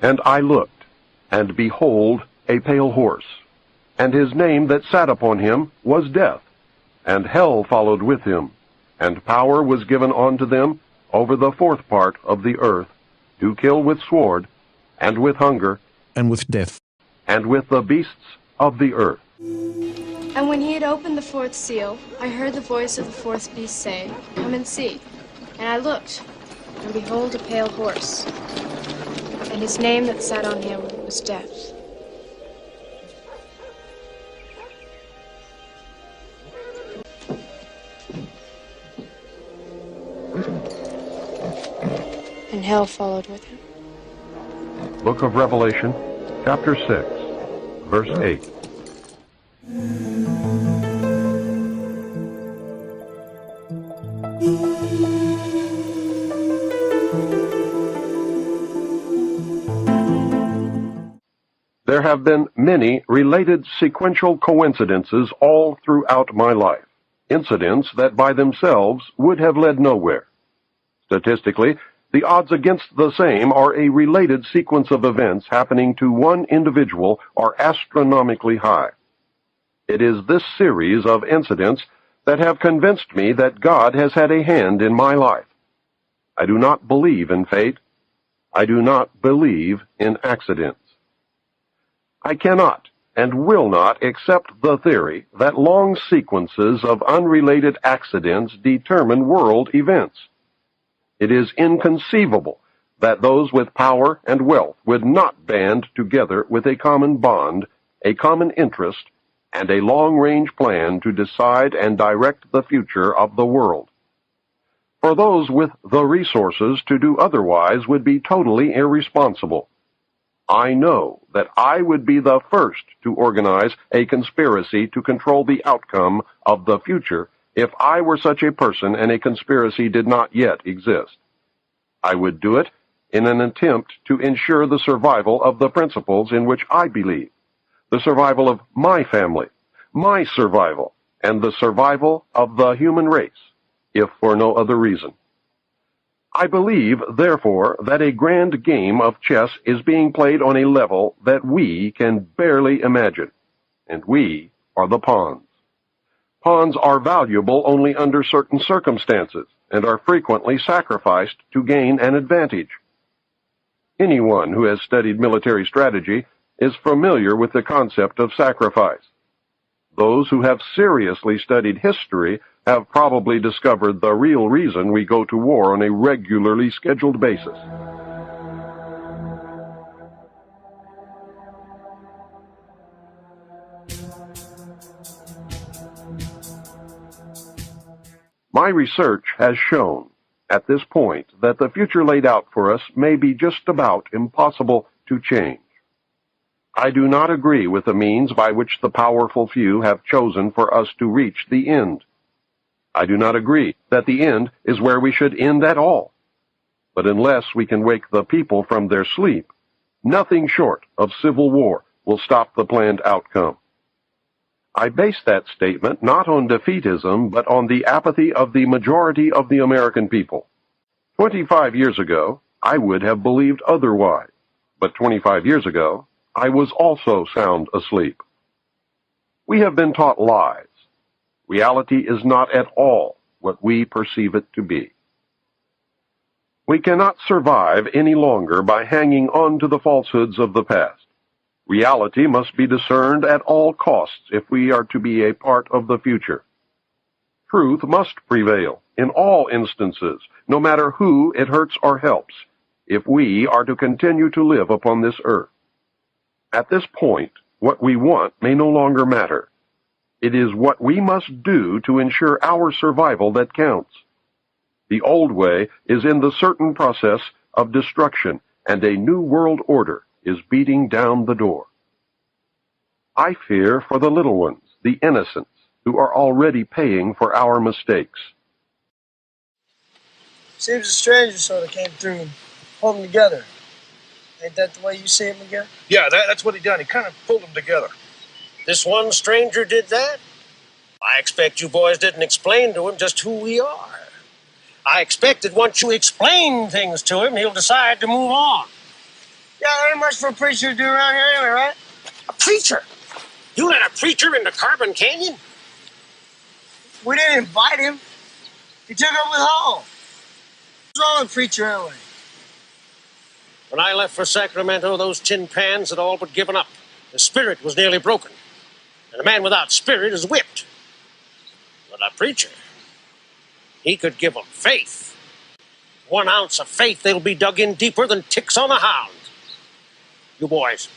And I looked, and behold, a pale horse. And his name that sat upon him was Death, and hell followed with him. And power was given unto them over the fourth part of the earth, to kill with sword, and with hunger, and with death, and with the beasts of the earth. And when he had opened the fourth seal, I heard the voice of the fourth beast say, Come and see. And I looked, and behold, a pale horse. And his name that sat on him was Death. And hell followed with him. Book of Revelation, chapter 6, verse 8. There have been many related sequential coincidences all throughout my life, incidents that by themselves would have led nowhere. Statistically, the odds against the same are a related sequence of events happening to one individual are astronomically high. It is this series of incidents that have convinced me that God has had a hand in my life. I do not believe in fate. I do not believe in accidents. I cannot and will not accept the theory that long sequences of unrelated accidents determine world events. It is inconceivable that those with power and wealth would not band together with a common bond, a common interest, and a long-range plan to decide and direct the future of the world. For those with the resources to do otherwise would be totally irresponsible. I know that I would be the first to organize a conspiracy to control the outcome of the future if I were such a person and a conspiracy did not yet exist. I would do it in an attempt to ensure the survival of the principles in which I believe, the survival of my family, my survival, and the survival of the human race, if for no other reason. I believe, therefore, that a grand game of chess is being played on a level that we can barely imagine, and we are the pawns. Pawns are valuable only under certain circumstances, and are frequently sacrificed to gain an advantage. Anyone who has studied military strategy is familiar with the concept of sacrifice. Those who have seriously studied history have probably discovered the real reason we go to war on a regularly scheduled basis. My research has shown, at this point, that the future laid out for us may be just about impossible to change. I do not agree with the means by which the powerful few have chosen for us to reach the end. I do not agree that the end is where we should end at all. But unless we can wake the people from their sleep, nothing short of civil war will stop the planned outcome. I base that statement not on defeatism, but on the apathy of the majority of the American people. 25 years ago, I would have believed otherwise, but 25 years ago, I was also sound asleep. We have been taught lies. Reality is not at all what we perceive it to be. We cannot survive any longer by hanging on to the falsehoods of the past. Reality must be discerned at all costs if we are to be a part of the future. Truth must prevail in all instances, no matter who it hurts or helps, if we are to continue to live upon this earth. At this point, what we want may no longer matter. It is what we must do to ensure our survival that counts. The old way is in the certain process of destruction, and a new world order is beating down the door. I fear for the little ones, the innocents, who are already paying for our mistakes. Seems a stranger sort of came through and pulled them together. Ain't that the way you see him, Miguel? Yeah, that's what he done. He kind of pulled them together. This one stranger did that? I expect you boys didn't explain to him just who we are. I expect that once you explain things to him, he'll decide to move on. Yeah, there ain't much for a preacher to do around here anyway, right? A preacher? You let a preacher into Carbon Canyon? We didn't invite him. He took up with Hall. What's wrong with preacher anyway? When I left for Sacramento, those tin pans had all but given up. The spirit was nearly broken. And a man without spirit is whipped. But a preacher, he could give them faith. 1 ounce of faith, they'll be dug in deeper than ticks on a hound. You boys,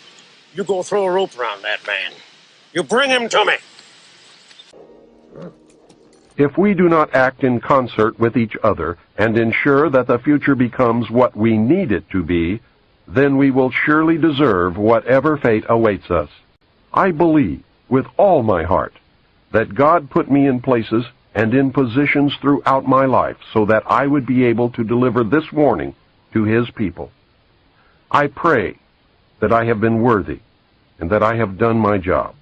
you go throw a rope around that man. You bring him to me. If we do not act in concert with each other and ensure that the future becomes what we need it to be, then we will surely deserve whatever fate awaits us. I believe, with all my heart, that God put me in places and in positions throughout my life so that I would be able to deliver this warning to His people. I pray that I have been worthy and that I have done my job.